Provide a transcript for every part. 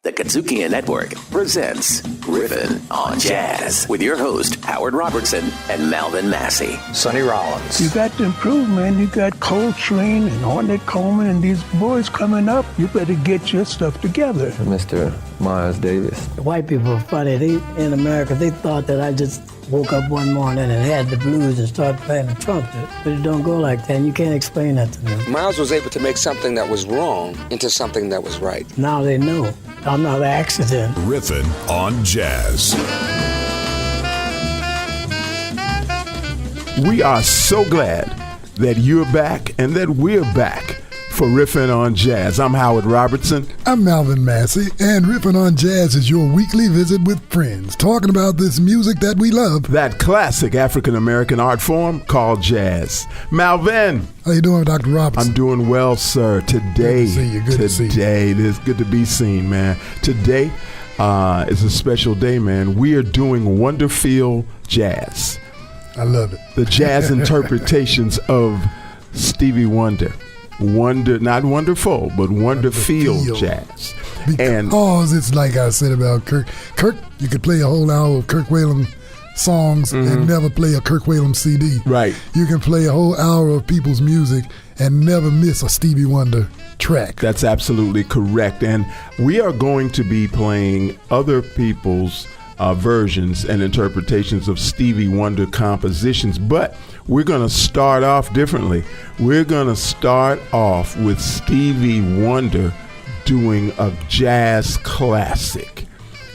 The KUDZUKIAN Network presents Riffin on Jazz with your host, Howard Robertson and Malvin Massey. Sonny Rollins. You got to improve, man. You got Coltrane and Ornette Coleman and these boys coming up. You better get your stuff together. Mr. Miles Davis. White people are funny. In America, they thought that I just woke up one morning and had the blues and started playing the trumpet. But it don't go like that, and you can't explain that to them. Miles was able to make something that was wrong into something that was right. Now they know. I'm not an accident. Riffin on Jazz. We are so glad that you're back and that we're back for Riffin on Jazz. I'm Howard Robertson. I'm Malvin Massey, and Riffin on Jazz is your weekly visit with friends, talking about this music that we love. That classic African-American art form called jazz. Malvin. How you doing, Dr. Robertson? I'm doing well, sir. Today, good to see you. Good to see you. It is good to be seen, man. Today is a special day, man. We are doing Wonderfeel Jazz. I love it. The jazz interpretations of Stevie Wonder. Not wonderful, but Wonderfeel Jazz. Because it's like I said about Kirk. Kirk, you could play a whole hour of Kirk Whalum songs and never play a Kirk Whalum CD. Right. You can play a whole hour of people's music and never miss a Stevie Wonder track. That's absolutely correct. And we are going to be playing other people's versions and interpretations of Stevie Wonder compositions, but we're going to start off differently. We're going to start off with Stevie Wonder doing a jazz classic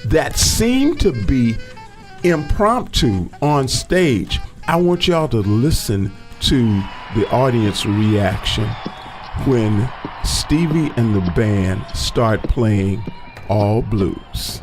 that seemed to be impromptu on stage. I want y'all to listen to the audience reaction when Stevie and the band start playing All Blues.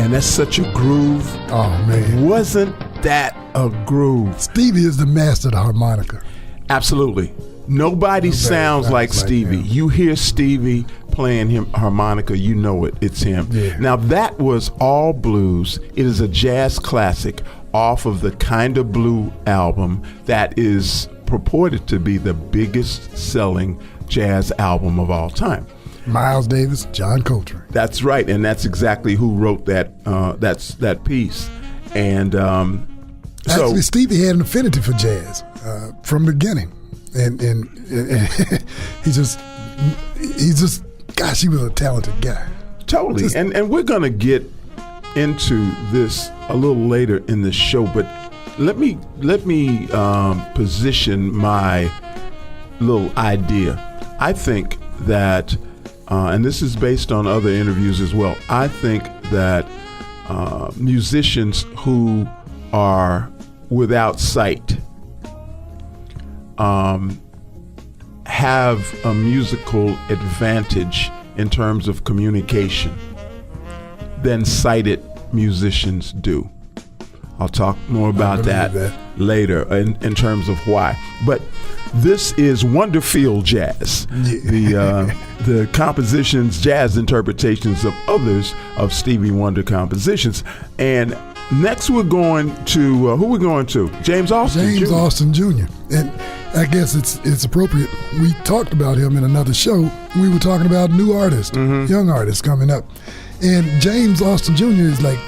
Man, that's such a groove. Oh, man. Wasn't that a groove? Stevie is the master of the harmonica. Absolutely. Nobody sounds like Stevie. him. You hear Stevie playing him harmonica, you know it. It's him. Yeah. Now, that was all blues. It is a jazz classic off of the Kinda Blue album that is purported to be the biggest selling jazz album of all time. Miles Davis, John Coltrane. That's right, and that's exactly who wrote that piece. And Actually, Stevie had an affinity for jazz from the beginning, and he's just, gosh, he was a talented guy. totally. And we're gonna get into this a little later in the show, but let me position my little idea. I think that, and this is based on other interviews as well, I think that musicians who are without sight have a musical advantage in terms of communication than sighted musicians do. I'll talk more about that later in terms of why. But this is Wonderfield Jazz, the compositions, jazz interpretations of others of Stevie Wonder compositions. And next we're going to, who we're going to? James Austin James Jr. Austin Jr. And I guess it's appropriate. We talked about him in another show. We were talking about new artists, young artists coming up. And James Austin Jr. is like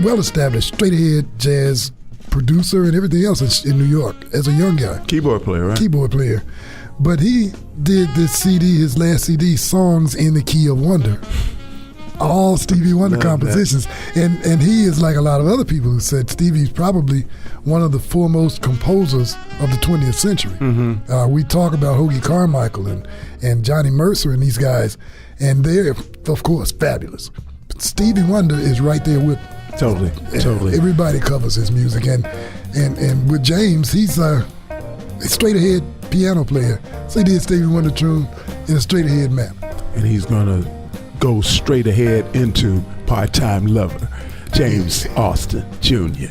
well-established, straight-ahead jazz producer and everything else in New York as a young guy. Keyboard player, right? Keyboard player. But he did this CD, his last CD, Songs in the Key of Wonder. All Stevie Wonder compositions. And he is like a lot of other people who said Stevie's probably one of the foremost composers of the 20th century. We talk about Hoagy Carmichael and Johnny Mercer and these guys, and they're, of course, fabulous. But Stevie Wonder is right there with Totally. Everybody covers his music, and with James, he's a straight ahead piano player. So he did Stevie Wonder tune in a straight ahead manner. And he's gonna go straight ahead into Part-Time Lover, James Austin Jr.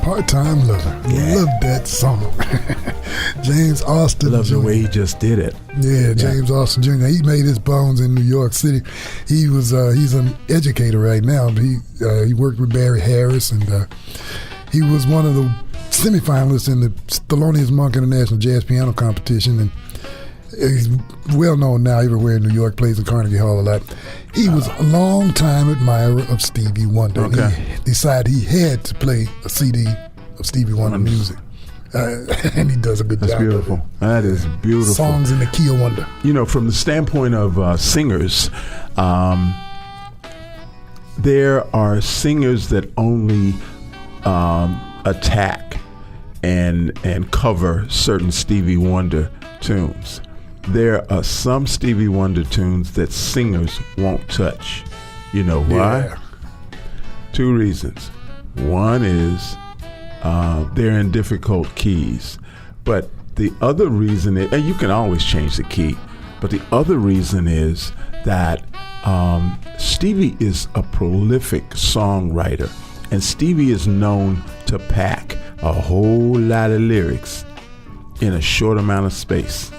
Part-Time Lover. Yeah. Love that song. James Austin Love Jr. the way he just did it. Yeah, James Austin Jr. He made his bones in New York City. He was he's an educator right now. But he worked with Barry Harris, and he was one of the semifinalists in the Thelonious Monk International Jazz Piano Competition, and he's well known now everywhere in New York. Plays in Carnegie Hall a lot. He was a long-time admirer of Stevie Wonder. Okay. He decided he had to play a CD of Stevie Wonder music. And he does a good That's job. beautiful. That is beautiful. Songs in the key of wonder. You know, from the standpoint of singers, there are singers that only attack and cover certain Stevie Wonder tunes. There are some Stevie Wonder tunes that singers won't touch. You know why? Yeah. Two reasons. One is they're in difficult keys. But the other reason is, and you can always change the key, but the other reason is that Stevie is a prolific songwriter, and Stevie is known to pack a whole lot of lyrics in a short amount of space.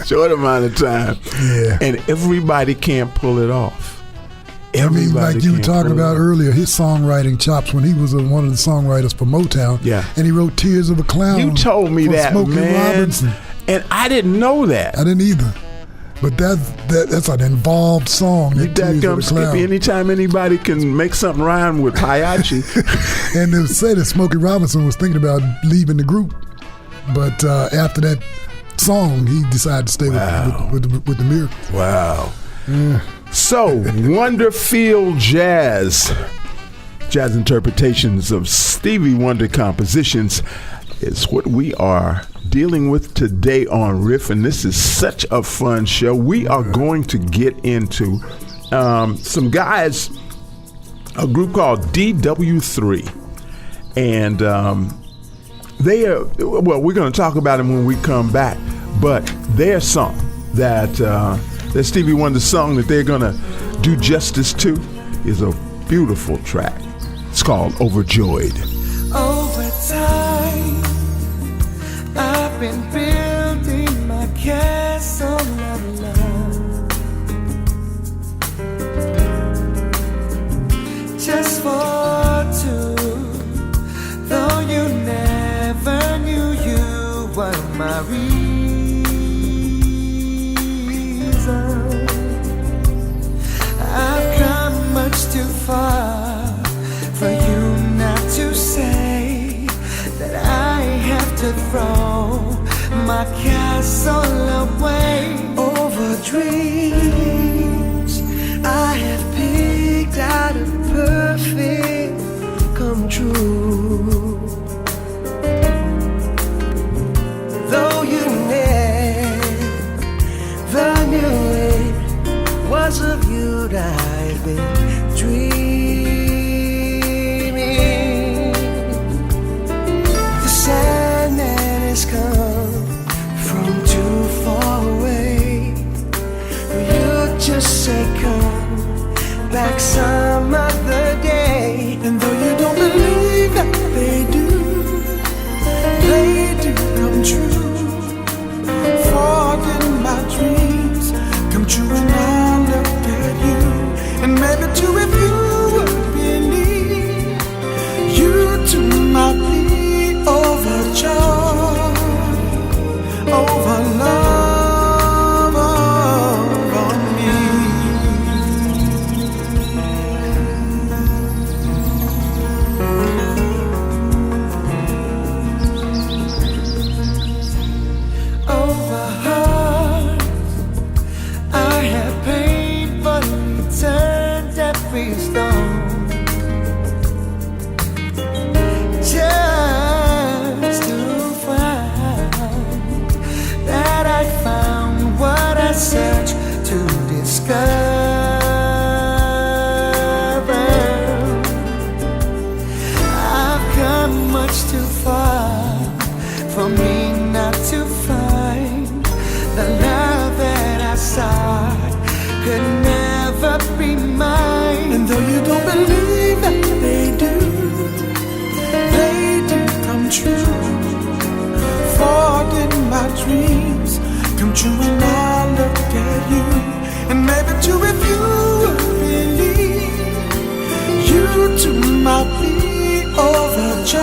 Short amount of time. Yeah. And everybody can't pull it off. Like you were talking about earlier, his songwriting chops when he was one of the songwriters for Motown. Yeah. And he wrote Tears of a Clown. You told me for that, Smokey man. Robinson. And I didn't know that. I didn't either. But that's an involved song. You Tears of a Clown. Skippy, anytime anybody can make something rhyme with Payachi. And they said that Smokey Robinson was thinking about leaving the group. But after that song, he decided to stay with the Miracles. Wow. Yeah. So, Wonderfield Jazz interpretations of Stevie Wonder compositions is what we are dealing with today on RIFFIN. This is such a fun show. We are going to get into some guys, a group called DW3, and they are, well, we're going to talk about them when we come back, but their song that Stevie Wonder song that they're going to do justice to is a beautiful track. It's called Overjoyed. Over time, I've been building my castle of love, just for two, though you never knew you were my reason. I've come much too far for you not to say that I have to throw my castle away. Over dreams I have picked out a perfect come true, though you never knew it was of you that I've been dreaming. The Sandman has come from too far away. You just say come back some other day. And though you don't believe that they do come true. For did my dreams come true when I look at you? And maybe too if you would believe, you too might be overjoyed, over love on me. Over hearts I have painfully turned every stone, just to find that I found what I searched to discover. might be overjoyed,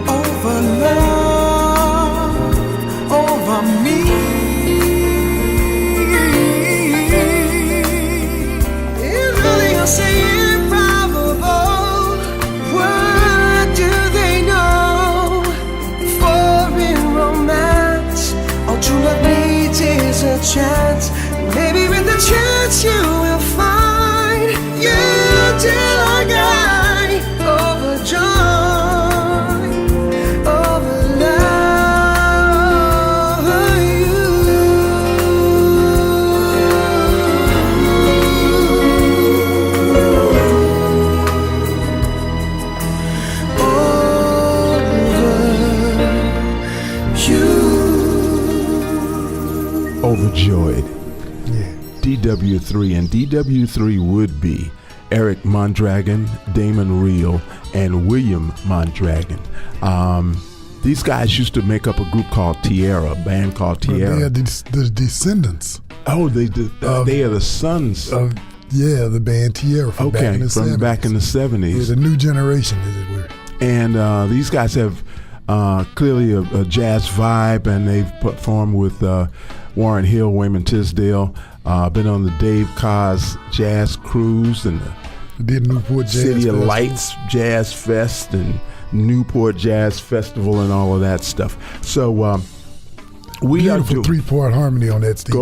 over love, over me. It really is so improbable. What do they know? For in romance, all true love needs is a chance. Maybe with a chance you will find you till I die, overjoyed, over love, you. Over you. Overjoyed. DW3, and DW3 would be Eric Mondragon, Damon Reel, and William Mondragon. These guys used to make up a group called Tierra, a band called Tierra. They are the descendants. Oh, they are the sons of the band Tierra from back in the 70s. Back in the 70s. Yeah, the new generation, as it were. And these guys have clearly a jazz vibe, and they've performed with Warren Hill, Wayman Tisdale. Been on the Dave Cos Jazz Cruise and the Newport Jazz City Festival. of Lights Jazz Fest and Newport Jazz Festival and all of that stuff. So we beautiful three-part harmony on that Stevie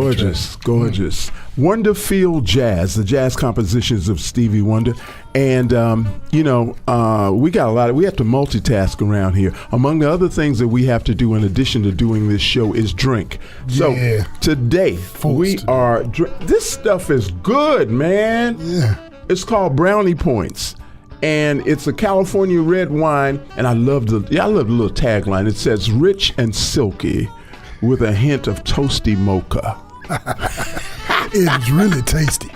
gorgeous. Wonderfield Jazz, the jazz compositions of Stevie Wonder. And, we got we have to multitask around here. Among the other things that we have to do in addition to doing this show is drink. So today this stuff is good, man. Yeah. It's called Brownie Points. And it's a California red wine. And I love the little tagline. It says rich and silky with a hint of toasty mocha. It's really tasty.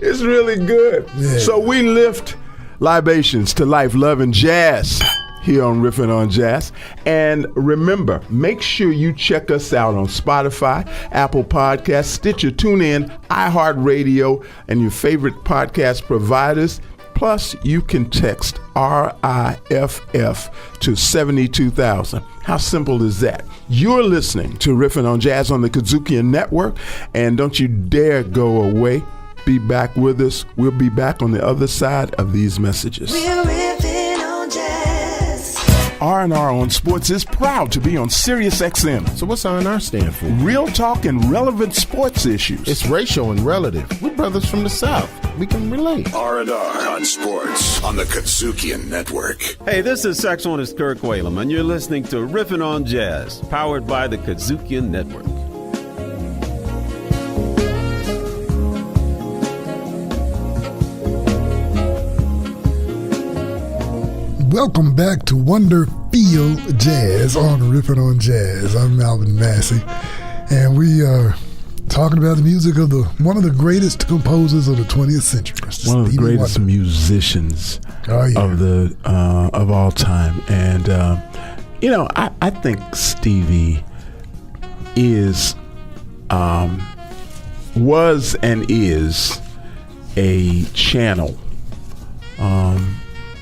It's really good. Yeah. So we lift libations to life, love, and jazz here on Riffin' on Jazz. And remember, make sure you check us out on Spotify, Apple Podcasts, Stitcher, TuneIn, iHeartRadio, and your favorite podcast providers. Plus, you can text RIFF to 72,000. How simple is that? You're listening to Riffin' on Jazz on the KUDZUKIAN Network, and don't you dare go away. Be back with us. We'll be back on the other side of these messages. We're riffing on jazz. R&R on Sports is proud to be on Sirius XM. So what's R&R stand for? Real talk and relevant sports issues. It's racial and relative. We're brothers from the South. We can relate. R&R on Sports on the KUDZUKIAN Network. Hey, this is saxophonist Kirk Whalum, and you're listening to Riffin' on Jazz, powered by the KUDZUKIAN Network. Welcome back to Wonderfield Jazz on Riffin' on Jazz. I'm Malvin Massey, and we are talking about the music of one of the greatest composers of the 20th century. One of the greatest musicians of all time. And, I think Stevie was and is a channel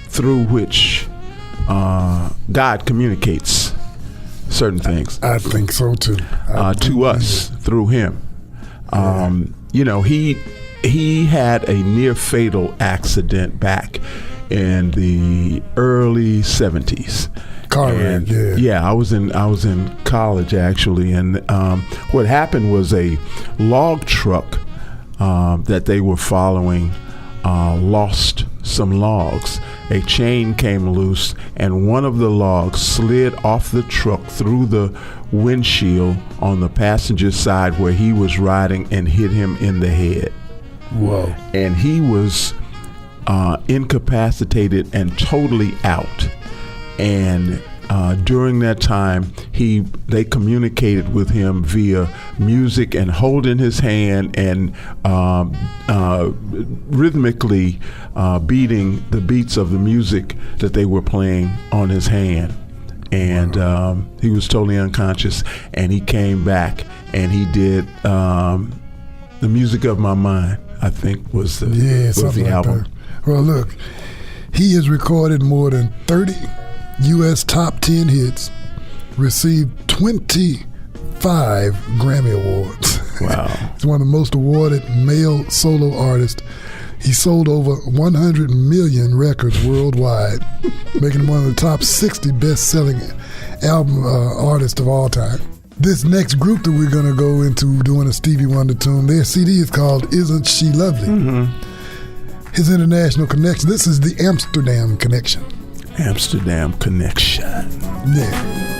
through which God communicates certain things. I think so too. To us through him. He had a near fatal accident back in the early 70s. Car wreck, I was in college actually, and what happened was a log truck that they were following lost some logs. A chain came loose, and one of the logs slid off the truck through the windshield on the passenger side where he was riding and hit him in the head. Whoa. And he was incapacitated and totally out. And during that time, they communicated with him via music and holding his hand and rhythmically beating the beats of the music that they were playing on his hand. And he was totally unconscious, and he came back and he did The Music of My Mind, I think was the album. Well, look, he has recorded more than 30 U.S. top 10 hits, received 25 Grammy Awards. Wow. He's one of the most awarded male solo artists. He sold over 100 million records worldwide, making him one of the top 60 best-selling album artists of all time. This next group that we're going to go into doing a Stevie Wonder tune, their CD is called Isn't She Lovely? Mm-hmm. His international connection, this is the Amsterdam Connection. Amsterdam Connection. Yeah.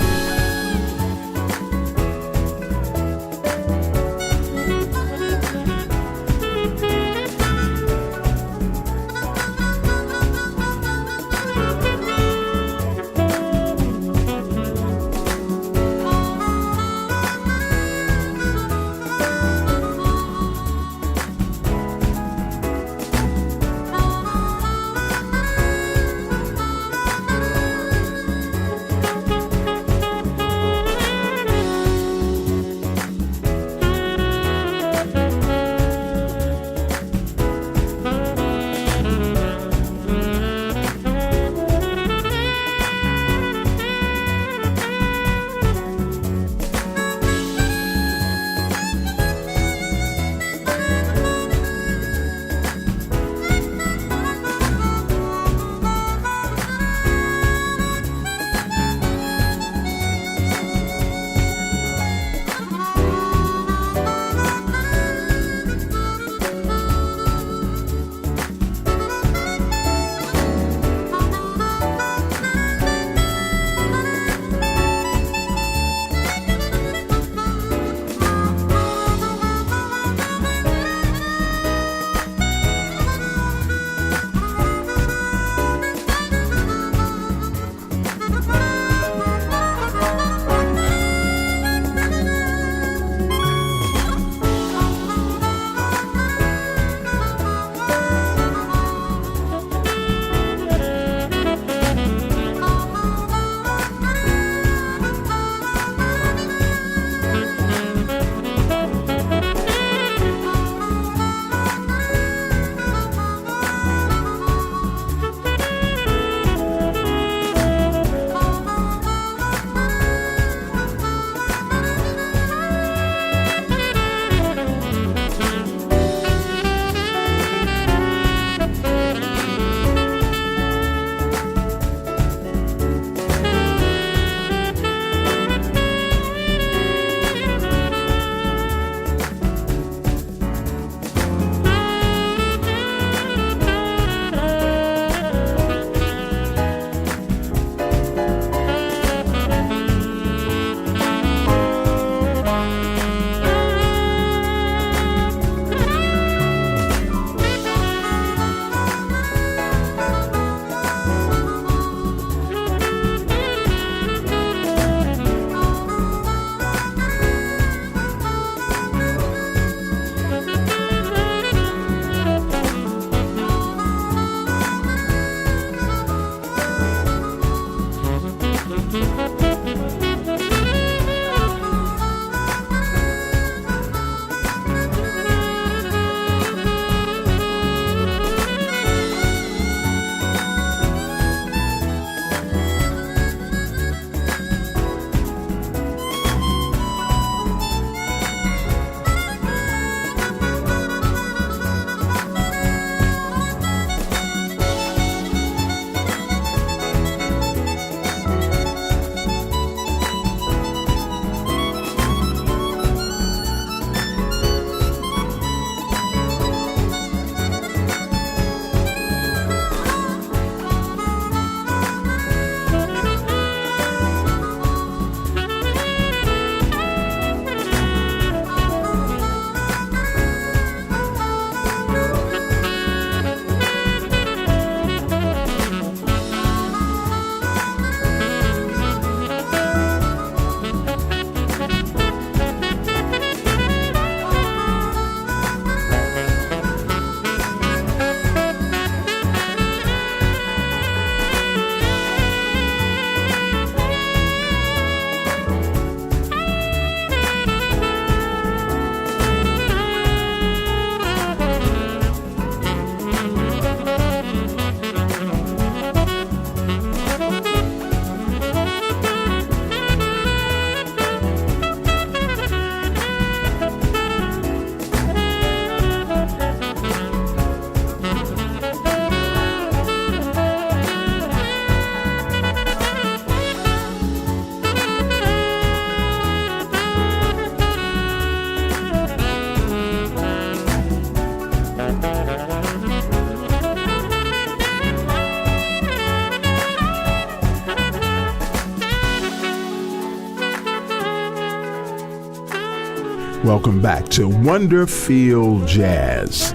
Welcome back to Wonderfield Jazz.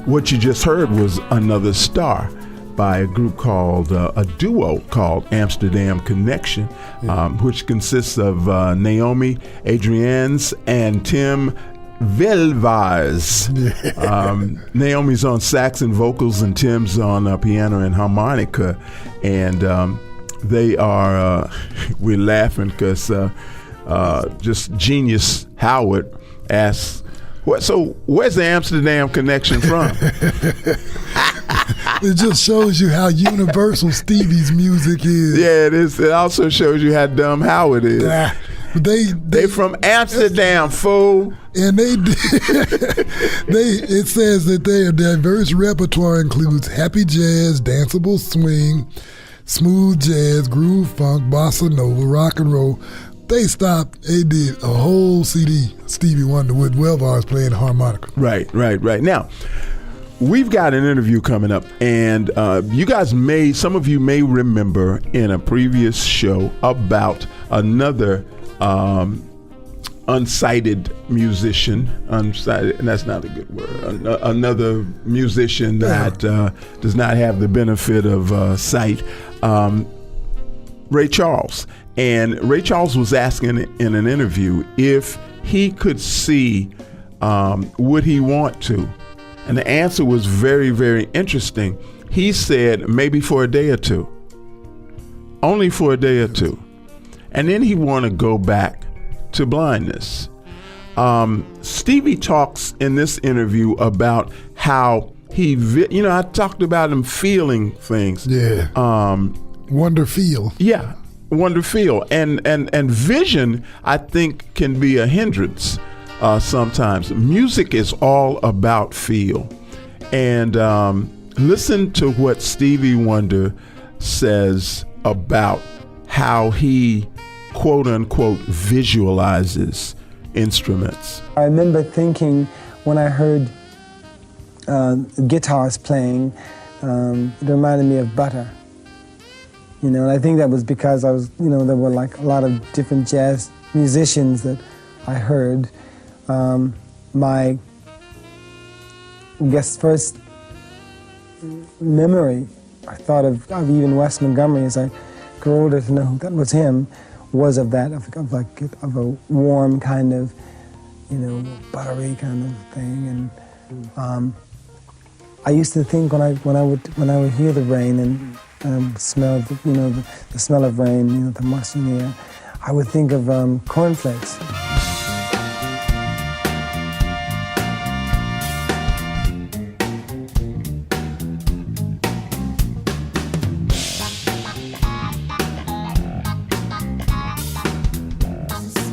What you just heard was Another Star by a group called, a duo called Amsterdam Connection, which consists of Naomi Adrians and Tim Velvaz. Naomi's on sax and vocals, and Tim's on piano and harmonica. And they are, we're laughing because just genius Howard asks, so where's the Amsterdam Connection from? It just shows you how universal Stevie's music is. Yeah, it is. It also shows you how dumb Howard is. They from Amsterdam, fool. And it says that their diverse repertoire includes happy jazz, danceable swing, smooth jazz, groove funk, bossa nova, rock and roll. They did a whole CD, Stevie Wonder, with Welvars playing harmonica. Right. Now, we've got an interview coming up, and some of you may remember in a previous show about another unsighted musician. Unsighted, and that's not a good word. Another musician that does not have the benefit of sight, Ray Charles. And Ray Charles was asking in an interview if he could see, would he want to? And the answer was very, very interesting. He said maybe for a day or two. Only for a day or two. And then he want to go back to blindness. Stevie talks in this interview about how I talked about him feeling things. Yeah. Wonder feel. Yeah. Wonder feel. And vision, I think, can be a hindrance sometimes. Music is all about feel. And listen to what Stevie Wonder says about how he, quote unquote, visualizes instruments. I remember thinking when I heard guitars playing, it reminded me of butter. And I think that was because there were like a lot of different jazz musicians that I heard. My first memory, I thought of even Wes Montgomery as I grew older to know that was him, was of a warm kind of, buttery kind of thing. And I used to think when I would hear the rain and smell the smell of rain, the moisture in the air, I would think of cornflakes.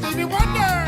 Stevie Wonder!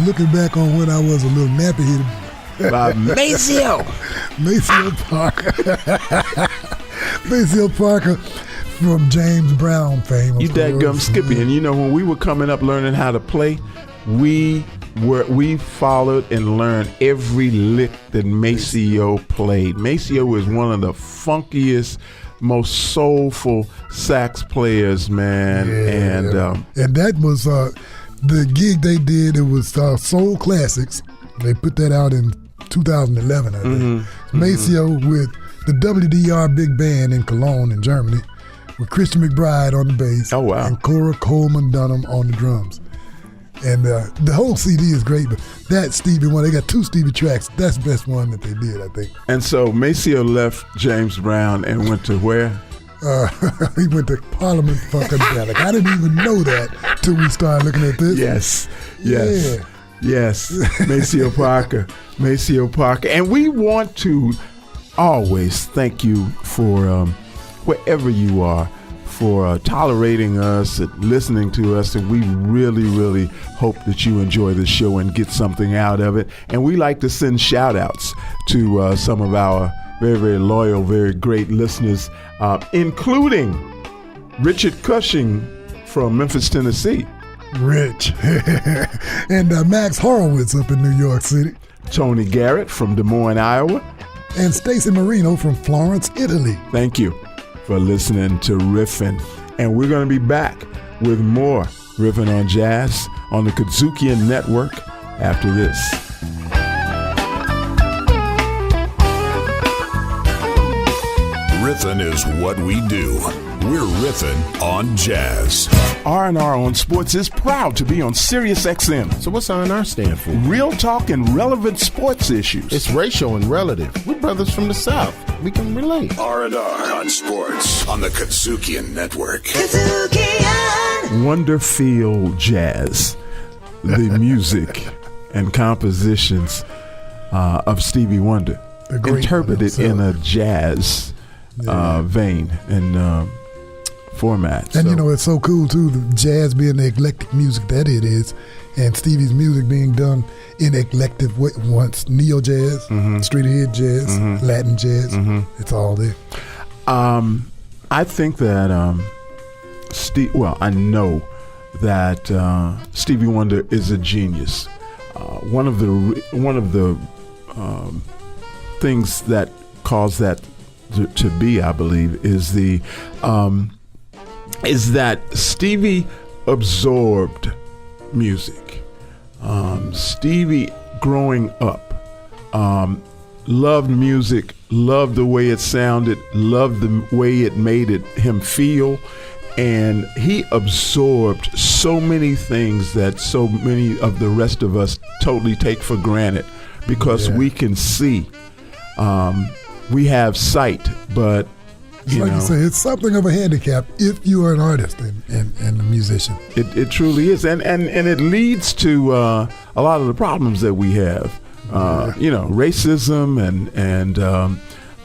Looking back on when I was a little nappy-headed by Maceo. Maceo Parker. Maceo Parker from James Brown fame. You dadgum Skippy. And you know, when we were coming up learning how to play, we followed and learned every lick that Maceo played. Maceo is one of the funkiest, most soulful sax players, man. Yeah, and that was the gig they did. It was Soul Classics. They put that out in 2011, I think. Mm-hmm. Maceo with the WDR Big Band in Cologne in Germany, with Christian McBride on the bass. Oh, wow. And Cora Coleman Dunham on the drums. And the whole CD is great, but that Stevie one, they got 2 Stevie tracks. That's the best one that they did, I think. And so Maceo left James Brown and went to where? He went to Parliament Funkadelic. I didn't even know that till we started looking at this. Yes, Maceo Parker. And we want to always thank you for wherever you are, for tolerating us and listening to us, and we really, really hope that you enjoy the show and get something out of it. And we like to send shout outs to some of our very, very loyal, very great listeners, including Richard Cushing from Memphis, Tennessee. Rich. And Max Horowitz up in New York City. Tony Garrett from Des Moines, Iowa. And Stacy Marino from Florence, Italy. Thank you for listening to Riffin'. And we're going to be back with more Riffin' on Jazz on the KUDZUKIAN Network after this. Riffin' is what we do. We're riffing on jazz. R&R on Sports is proud to be on Sirius XM. So what's R&R stand for? Real talk and relevant sports issues. It's racial and relative. We're brothers from the South. We can relate. R&R on Sports on the KUDZUKIAN Network. KUDZUKIAN! Wonderfield Jazz. The music and compositions of Stevie Wonder. Interpreted in a jazz vein and format. And you know, it's so cool too, the jazz being the eclectic music that it is, and Stevie's music being done in eclectic once, neo jazz, straight ahead jazz, Latin jazz, it's all there. I think that I know that Stevie Wonder is a genius. One of the things that caused that to be, I believe, is that Stevie absorbed music. Stevie, growing up, loved music, loved the way it sounded, loved the way it made him feel, and he absorbed so many things that so many of the rest of us totally take for granted because we can see. We have sight, but you say, it's something of a handicap if you are an artist and a musician. It truly is, and it leads to a lot of the problems that we have. Racism and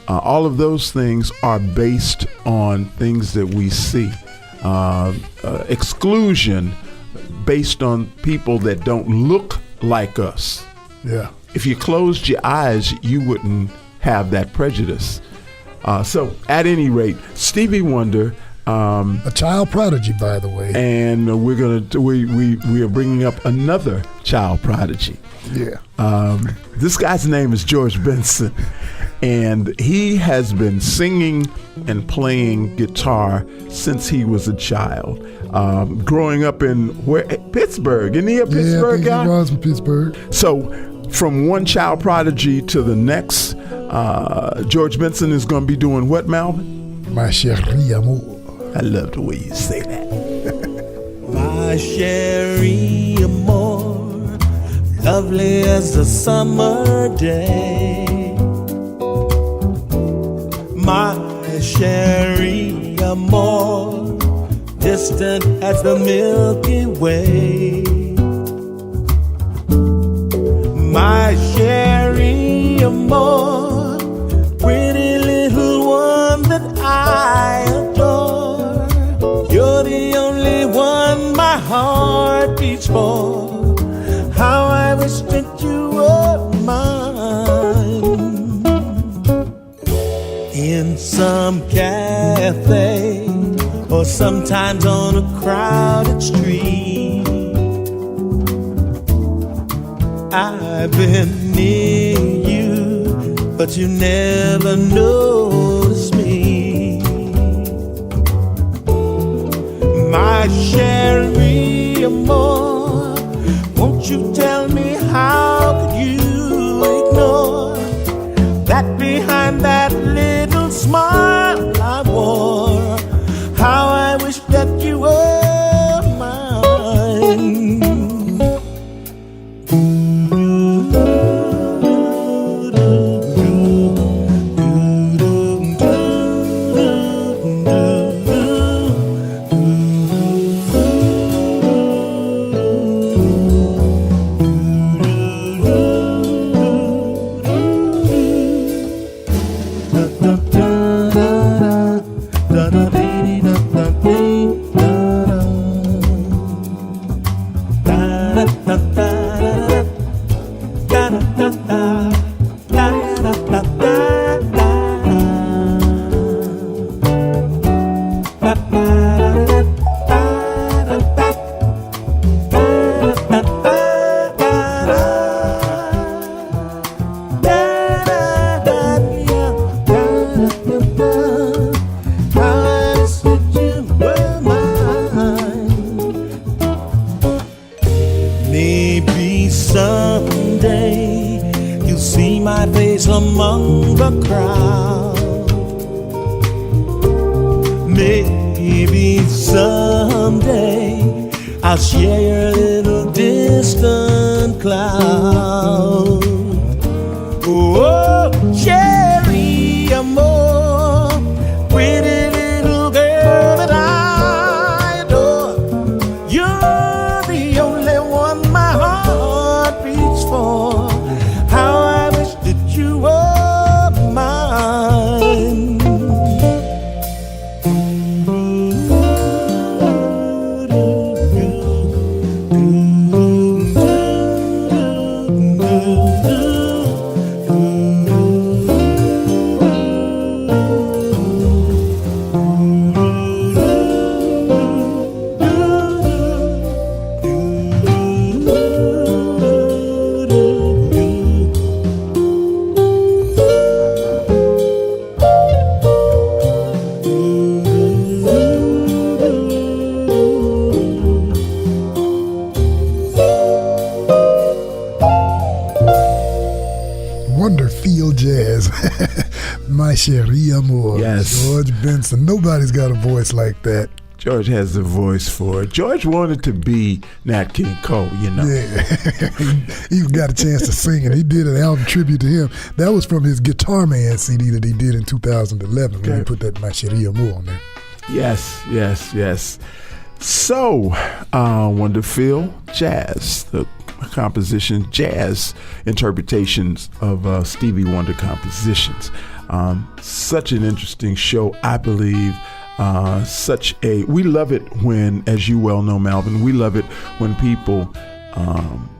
all of those things are based on things that we see. Exclusion based on people that don't look like us. Yeah. If you closed your eyes, you wouldn't have that prejudice. So at any rate, Stevie Wonder, a child prodigy, by the way, and we are bringing up another child prodigy. Yeah. This guy's name is George Benson, and he has been singing and playing guitar since he was a child. Growing up in Pittsburgh, isn't he a Pittsburgh guy? He was from Pittsburgh. So from one child prodigy to the next, George Benson is going to be doing what, Malvin? My chérie amour. I love the way you say that. My chérie amour, lovely as a summer day. My chérie amour, distant as the Milky Way. My chérie amour, pretty little one that I adore. You're the only one my heart beats for. in some cafe, or sometimes on a crowded street. I've been near you, but you never noticed me. My Sherry amor, won't you tell me how could you ignore that behind that little smile I wore? How I wish that you were mine. Maybe someday you'll see my face among the crowd. Maybe someday I'll share your little distant cloud. Oh, Sherry amor, pretty little girl that I adore. You're the only one my heart beats for. How I wish that you were mine. Wonderfield Jazz. My Cherie Amour. Yes. George Benson. Nobody's got a voice like that. George has the voice for it. George wanted to be Nat King Cole, you know. Yeah. he got a chance to sing, and he did an album tribute to him. That was from his Guitar Man CD that he did in 2011 when he put that My Cherie Amour on there. Yes, yes, yes. So, Wonderfield Jazz, the composition, jazz interpretations of Stevie Wonder compositions. Such an interesting show, I believe. We love it when, as you well know, Malvin, we love it when people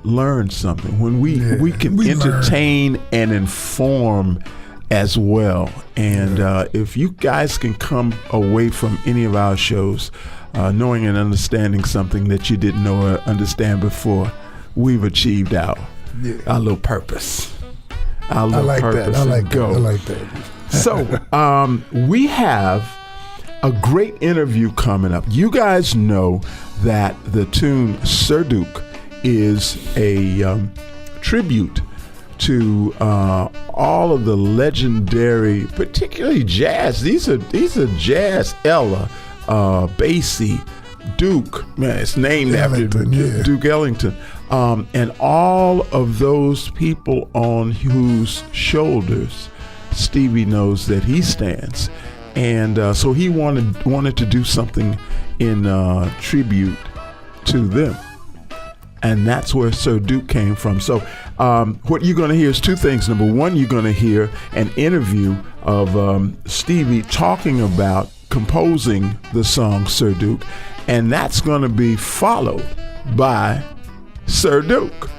learn something, when we can entertain and inform as well. And if you guys can come away from any of our shows knowing and understanding something that you didn't know or understand before, we've achieved our little purpose. Our little purpose. I like that. So we have a great interview coming up. You guys know that the tune Sir Duke is a tribute to all of the legendary, particularly jazz. These are jazz. Ella, Basie, Duke. Man, it's named after Duke Ellington. And all of those people on whose shoulders Stevie knows that he stands. And so he wanted to do something in tribute to them. And that's where Sir Duke came from. So what you're going to hear is two things. Number one, you're going to hear an interview of Stevie talking about composing the song Sir Duke. And that's going to be followed by Sir Duke.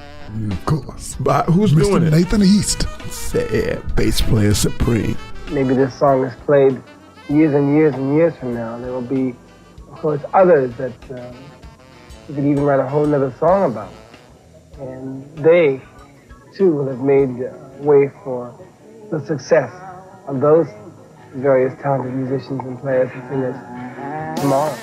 Of course. By who's Mr. doing it? Nathan East. Bass player supreme. maybe this song is played years and years and years from now, there will be, of course, others that you could even write a whole other song about. And they, too, will have made way for the success of those various talented musicians and players and singers tomorrow.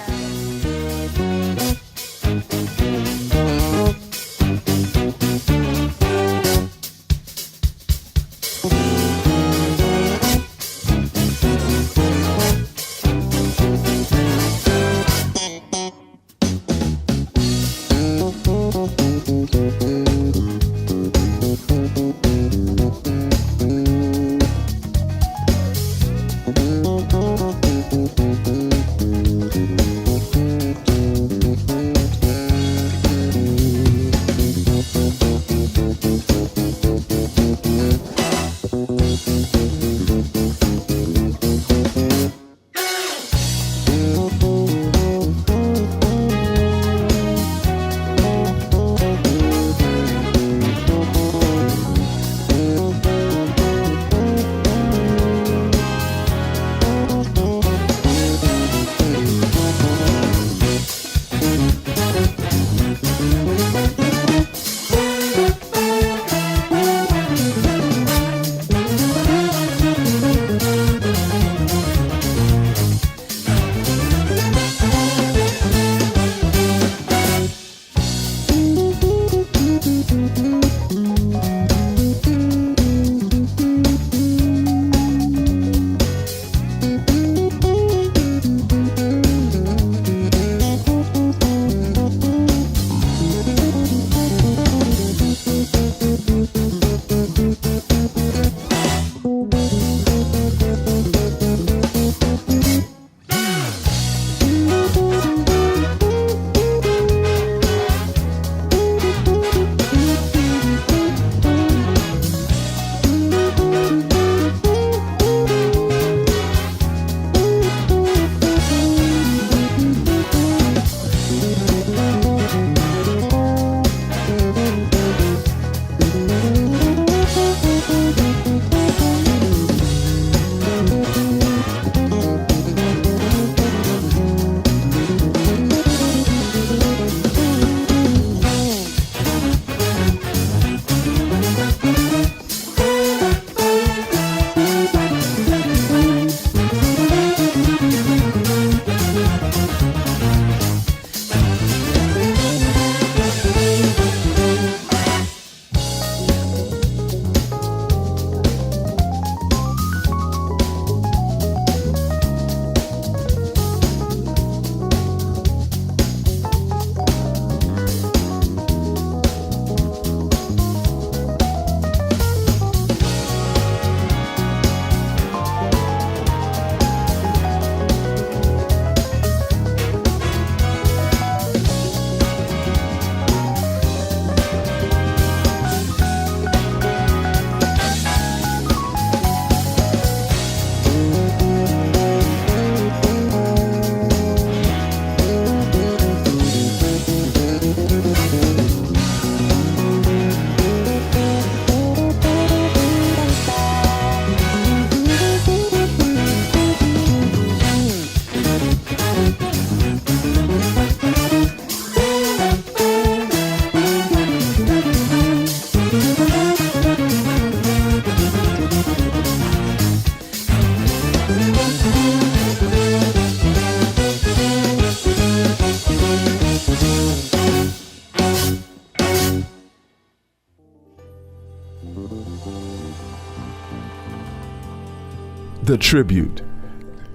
The tribute,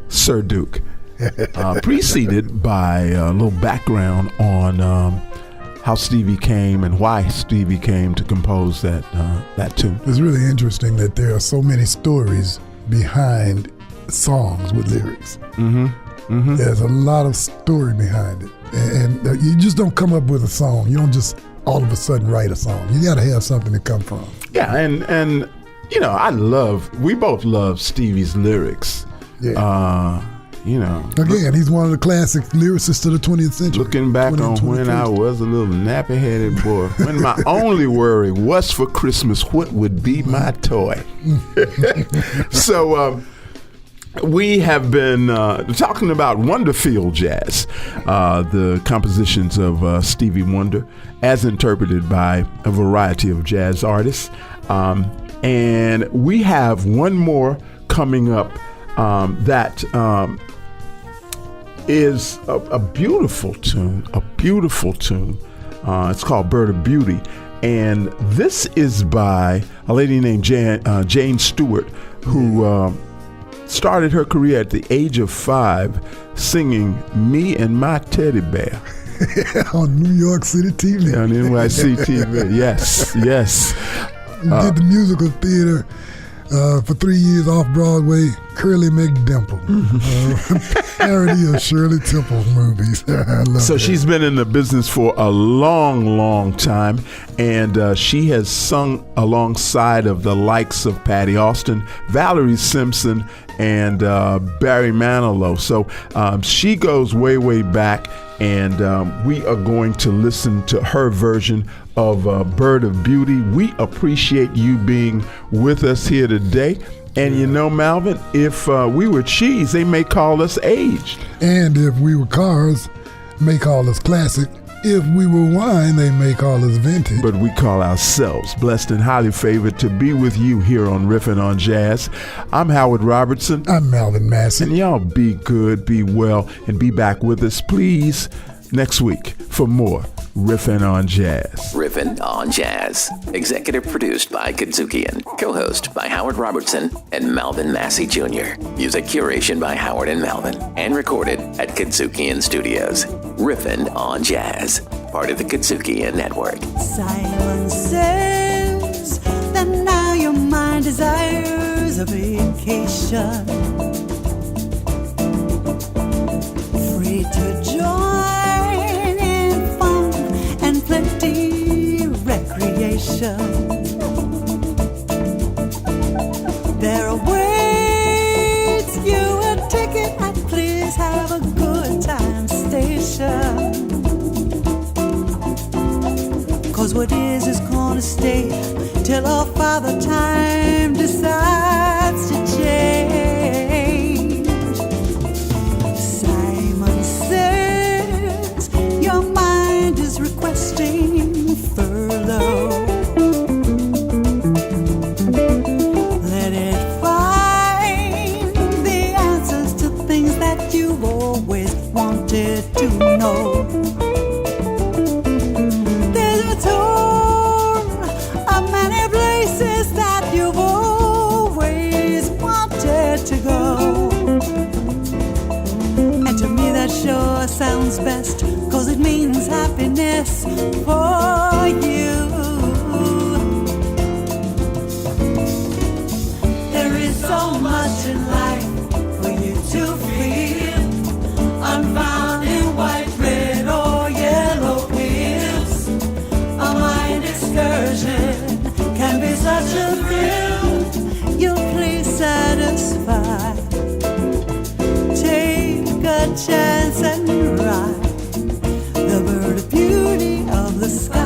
Sir Duke, preceded by a little background on how Stevie came and why Stevie came to compose that tune. It's really interesting that there are so many stories behind songs with lyrics. Mm-hmm. Mm-hmm. There's a lot of story behind it, and you just don't come up with a song. You don't just all of a sudden write a song. You got to have something to come from. Yeah, and you know, we both love Stevie's lyrics. Yeah. You know. Again, he's one of the classic lyricists of the 20th century. Looking back on when I was a little nappy-headed boy, when my only worry was for Christmas, what would be my toy? So We have been talking about Wonderfield Jazz, the compositions of Stevie Wonder as interpreted by a variety of jazz artists. And we have one more coming up that is a beautiful tune, it's called Bird of Beauty. And this is by a lady named Jane Stuart, who started her career at the age of 5 singing Me and My Teddy Bear. On New York City TV. On NYC TV, yes. Did the musical theater for 3 years off Broadway, Curly McDimple. Parody of Shirley Temple movies. I love so that. She's been in the business for a long time, and she has sung alongside of the likes of Patty Austin, Valerie Simpson, and Barry Manilow. So she goes way back, and we are going to listen to her version of Bird of Beauty. We appreciate you being with us here today. And you know, Malvin, if we were cheese, they may call us aged. And if we were cars, may call us classic. If we were wine, they may call us vintage. But we call ourselves blessed and highly favored to be with you here on Riffin' on Jazz. I'm Howard Robertson. I'm Malvin Massey. And y'all be good, be well, and be back with us, please, next week for more Riffin' on Jazz. Riffin' on Jazz. Executive produced by KUDZUKIAN. Co-host by Howard Robertson and Malvin Massey Jr. Music curation by Howard and Malvin. And recorded at KUDZUKIAN Studios. Riffin' on Jazz. Part of the KUDZUKIAN Network. Simon says that now your mind desires a vacation. Free to join in fun and plenty recreation. There awaits you a ticket at Please Have a Good Time station. 'Cause what is gonna stay till our Father Time decides to change. Simon says your mind is requesting furlough. Let it find the answers to things that you've always wanted to know. Sure sounds best, 'cause it means happiness for you. There is so much in life for you to feel, unbound in white, red, or yellow pills. A mind excursion can be such a thrill. You'll please satisfy. A chance and ride the bird of beauty of the sky.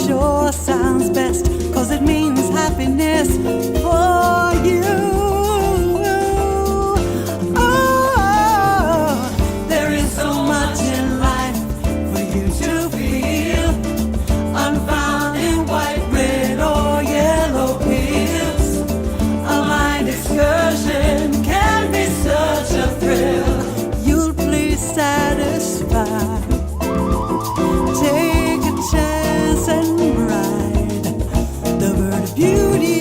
Sure sounds best, 'cause it means happiness. happiness for you. Oh, there is so much in life for you to feel, unfound in white, red, or yellow pills. A mind excursion can be such a thrill. You'll please satisfy. Take a chance and ride the bird of beauty